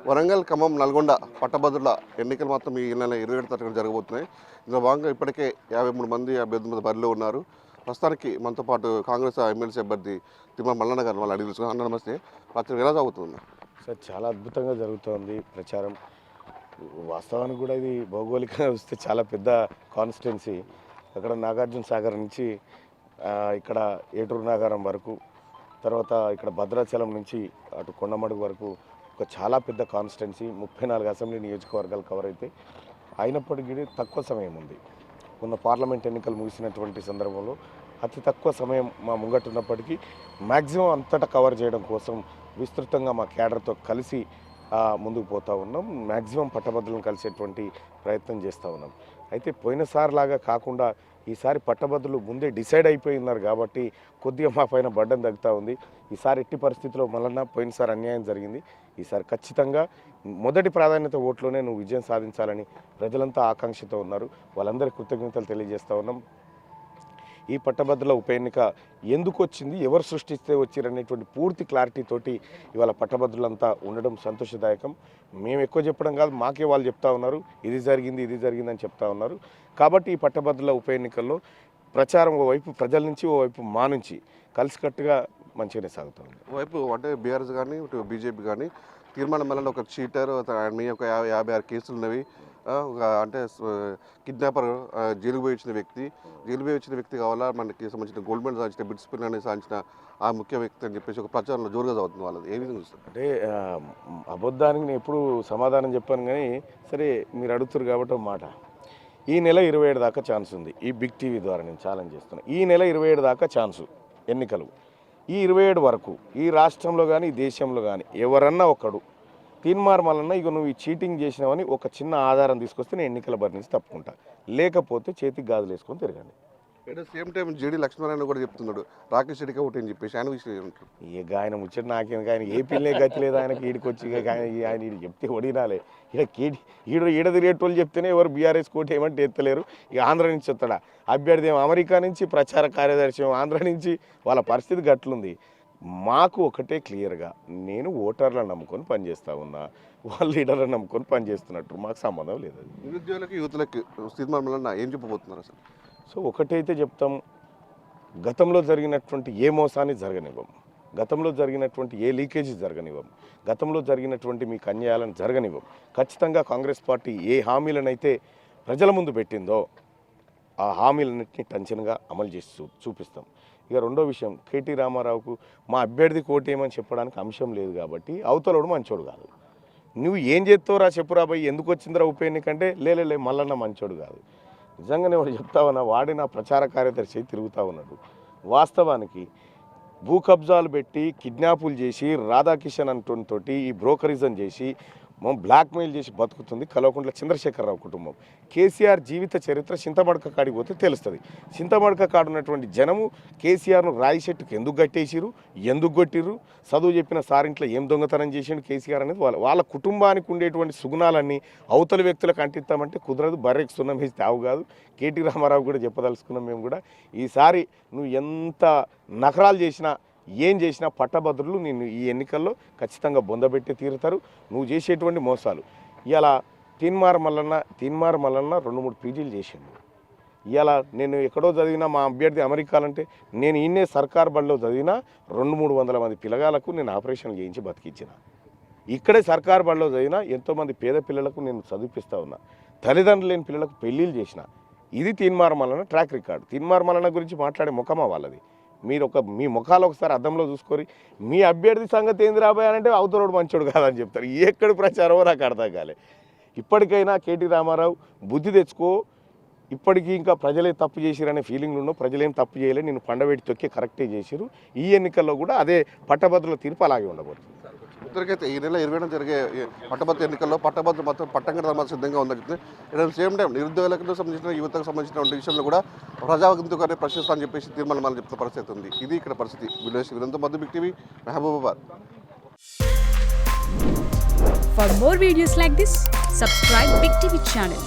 వరంగల్, ఖమ్మం, నల్గొండ పట్టభద్రుల ఎన్నికలు మాత్రం ఈ నెల 27 తారీఖున జరగబోతున్నాయి. ఇందులో భాగంగా ఇప్పటికే 53 మంది అభ్యర్థుల మీద బరిలో ఉన్నారు. ప్రస్తుతానికి మనతో పాటు కాంగ్రెస్ ఎమ్మెల్సీ అభ్యర్థి తిమ్మల మల్లన్న గారు వాళ్ళు అడిగి తెలుసుకున్నాం. అన్న నమస్తే. ప్రచారం ఎలా సాగుతుంది? సార్ చాలా అద్భుతంగా జరుగుతోంది ప్రచారం. వాస్తవానికి కూడా ఇది భౌగోళికంగా వస్తే చాలా పెద్ద కాన్స్టిట్యున్సీ. అక్కడ నాగార్జున సాగర్ నుంచి ఇక్కడ ఏటూరు నాగారం వరకు, తర్వాత ఇక్కడ భద్రాచలం నుంచి అటు కొండమడుగు వరకు ఒక చాలా పెద్ద కాన్స్టిట్యున్సీ. 34 అసెంబ్లీ నియోజకవర్గాలు కవర్ అయితే అయినప్పటికీ తక్కువ సమయం ఉంది. మొన్న పార్లమెంట్ ఎన్నికలు ముగిసినటువంటి సందర్భంలో అతి తక్కువ సమయం మా ముంగట్టున్నప్పటికీ మ్యాక్సిమం అంతటా కవర్ చేయడం కోసం విస్తృతంగా మా క్యాడర్తో కలిసి ముందుకు పోతూ ఉన్నాం. మ్యాక్సిమం పట్టభద్రులను కలిసేటువంటి ప్రయత్నం చేస్తూ ఉన్నాం. అయితే పోయినసారి లాగా కాకుండా ఈసారి పట్టభద్రులు ముందే డిసైడ్ అయిపోయి ఉన్నారు కాబట్టి కొద్దిగా మా పైన బడ్డం తగ్గుతూ ఉంది. ఈసారి ఎట్టి పరిస్థితుల్లో మళ్ళీ పోయినసారి అన్యాయం జరిగింది. ఈసారి ఖచ్చితంగా మొదటి ప్రాధాన్యత ఓట్లోనే నువ్వు విజయం సాధించాలని ప్రజలంతా ఆకాంక్షతో ఉన్నారు. వాళ్ళందరికీ కృతజ్ఞతలు తెలియజేస్తూ ఉన్నాం. ఈ పట్టభద్రుల ఉప ఎన్నిక ఎందుకు వచ్చింది, ఎవరు సృష్టిస్తే వచ్చిరనేటువంటి పూర్తి క్లారిటీ తోటి ఇవాళ పట్టభద్రులంతా ఉండడం సంతోషదాయకం. మేము ఎక్కువ చెప్పడం కాదు, మాకే వాళ్ళు చెప్తా ఉన్నారు ఇది జరిగింది అని చెప్తా ఉన్నారు. కాబట్టి ఈ పట్టభద్రుల ఉప ఎన్నికల్లో ప్రచారం ఓవైపు ప్రజల నుంచి, ఓవైపు మా నుంచి కలిసికట్టుగా మంచిగానే సాగుతూ ఉంది. ఓవైపు అంటే బీఆర్ఎస్ కానీ ఇటు బీజేపీ కానీ తీర్మానం వల్ల ఒక చీటర్ మీ ఒక 56 కేసులు ఉన్నవి, అంటే కిడ్నాపర్ జైలుకు పోయి వచ్చిన వ్యక్తి కావాలా, మనకి సంబంధించిన గోల్డ్ మెడల్ సాధించిన బిట్స్ పిన్ అనేది సాధించిన ఆ ముఖ్య వ్యక్తి అని చెప్పేసి ఒక ప్రచారంలో జోరుగా చదువుతుంది. వాళ్ళది ఏ విధంగా చూస్తారు? అంటే అబద్ధానికి నేను ఎప్పుడు సమాధానం చెప్పాను, కానీ సరే మీరు అడుగుతారు కాబట్టి ఒక మాట. ఈ నెల 27 దాకా ఛాన్స్ ఉంది. ఈ బిగ్ టీవీ ద్వారా నేను ఛాలెంజ్ చేస్తున్నాను. ఈ నెల 27 దాకా ఛాన్సు ఎన్నికలు. ఈ 27 వరకు ఈ రాష్ట్రంలో కానీ ఈ దేశంలో కానీ ఎవరన్నా ఒకడు తీన్మార్ మల్లన్న ఇక నువ్వు ఈ చీటింగ్ చేసినావని ఒక చిన్న ఆధారం తీసుకొస్తే నేను ఎన్నికల బరి నుంచి తప్పుకుంటా, లేకపోతే చేతికి గాజులు వేసుకొని తిరగండి. At the same time JD Lakshman కూడా చెప్తున్నాడు రాకేష్ రెడ్డికి ఒకటి అని చెప్పేసి ఆయన విషయం ఇక ఆయన ముచ్చట నాకేందుకు, ఆయన ఏ పిల్లే గతి లేదు ఆయనకి. ఈడికి వచ్చి ఆయన ఈడు చెప్తే ఒడినాలే. ఈడ తిరిగేటోళ్ళు చెప్తేనే ఎవరు బీఆర్ఎస్ కోటి ఏమంటే ఎత్తలేరు. ఇక ఆంధ్ర నుంచి వస్తాడా అభ్యర్థి, అమెరికా నుంచి ప్రచార కార్యదర్శి ఆంధ్ర నుంచి, వాళ్ళ పరిస్థితి గట్లుంది. మాకు ఒకటే క్లియర్గా, నేను ఓటర్లను నమ్ముకొని పనిచేస్తా ఉన్నా, వాళ్ళ లీడర్లను నమ్ముకొని పనిచేస్తున్నట్టు మాకు సంబంధం లేదు. నిరుద్యోగులకి యువతులకి తీర్మానం ఏం చెప్పబోతున్నారు అసలు? సో ఒకటైతే చెప్తాం, గతంలో జరిగినటువంటి ఏ మోసాన్ని జరగనివ్వం, గతంలో జరిగినటువంటి ఏ లీకేజీ జరగనివ్వం, గతంలో జరిగినటువంటి మీకు అన్యాయాలను జరగనివ్వం. ఖచ్చితంగా కాంగ్రెస్ పార్టీ ఏ హామీలనైతే ప్రజల ముందు పెట్టిందో ఆ హామీలన్నింటినీ టెన్షన్గా అమలు చేసి చూపిస్తాం. ఇక రెండో విషయం, కేటీ రామారావుకు మా అభ్యర్థి కోటేయమని చెప్పడానికి అంశం లేదు కాబట్టి అవతలోడు మంచోడు కాదు. నువ్వు ఏం చేస్తావురా చెప్పురా భయ్, ఎందుకు వచ్చిందిరా ఉప ఎన్నికంటే లే మల్లన్న మంచోడు కాదు. నిజంగానే వాడు చెప్తా ఉన్నా, వాడి నా ప్రచార కార్యదర్శి తిరుగుతూ ఉన్నాడు. వాస్తవానికి భూ కబ్జాలు పెట్టి కిడ్నాపులు చేసి రాధాకిషన్ అంటుంతోటి ఈ బ్రోకరిజం చేసి బ్లాక్మెయిల్ చేసి బతుకుతుంది కల్వకుంట్ల చంద్రశేఖరరావు కుటుంబం. కేసీఆర్ జీవిత చరిత్ర చింతమడక కాడికి పోతే తెలుస్తుంది. చింతమడక కాడున్నటువంటి జనము కేసీఆర్ను రాయి చెట్టుకు ఎందుకు కట్టేసిరు, ఎందుకు కొట్టిరు, చదువు చెప్పిన సారింట్లో ఏం దొంగతనం చేసిండు కేసీఆర్ అనేది వాళ్ళ కుటుంబానికి ఉండేటువంటి సుగుణాలన్నీ అవతల వ్యక్తులకు అంటిస్తామంటే కుదరదు. బర్రెకి సున్నం వేసి తావు కాదు. కేటీ రామారావు కూడా చెప్పదలుచుకున్నాం. మేము కూడా ఈసారి నువ్వు ఎంత నకరాలు చేసినా ఏం చేసినా పట్టభద్రులు నిన్ను ఈ ఎన్నికల్లో ఖచ్చితంగా బొందబెట్టి తీరుతారు. నువ్వు చేసేటువంటి మోసాలు ఇలా తీన్మార్ మల్లన్న 2-3 పీజీలు చేసిండు. ఇలా నేను ఎక్కడో చదివినా మా అభ్యర్థి అమెరికాలంటే నేను ఈయనే సర్కార్ బడిలో చదివినా 200-300 మంది పిల్లగాలకు నేను ఆపరేషన్లు చేయించి బతికించిన. ఇక్కడే సర్కార్ బడిలో చదివినా ఎంతోమంది పేద పిల్లలకు నేను చదివిపిస్తూ ఉన్నా. తల్లిదండ్రులు లేని పిల్లలకు పెళ్ళిళ్ళు చేసిన. ఇది తీన్మార్ మల్లన్న ట్రాక్ రికార్డు. తీన్మార్ మల్లన్న గురించి మాట్లాడే ముఖమా వాళ్ళది? మీరు మీ ముఖాలు ఒకసారి అద్దంలో చూసుకొని మీ అభ్యర్థి సంగతి ఏంది రాబోయానంటే అవతలోడు మంచోడు కాదని చెప్తారు. ఎక్కడి ప్రచారమో నాకు అర్థం కాలే. ఇప్పటికైనా కేటీ రామారావు బుద్ధి తెచ్చుకో. ఇప్పటికీ ఇంకా ప్రజలే తప్పు చేసిరనే ఫీలింగ్లు ఉన్నావు. ప్రజలేం తప్పు చేయలే, నేను పండబెట్టి తొక్కి కరెక్టే చేసిరు. ఈ ఎన్నికల్లో కూడా అదే పట్టభద్రుల తీర్పు అలాగే ఉండబోతుంది. ఉత్తరకైతే ఈ నెల 27 జరిగే పట్టభద్రుల ఎన్నికల్లో పట్టభద్రులు మొత్తం పట్టంగా ధర్మాలు సిద్ధంగా ఉందని చెప్తే ఇట్ సేమ్ టైం నిరుద్యోగులకు సంబంధించిన యువతకు సంబంధించిన విషయంలో కూడా ప్రజాగంతుగానే ప్రశ్నిస్తానని చెప్పేసి తీర్మానం మనం చెప్తున్న పరిస్థితి ఉంది. ఇది ఇక్కడ పరిస్థితి. వీరంతా Madhu big TV, Mahabubabad. For more videos like this, subscribe Big TV channel.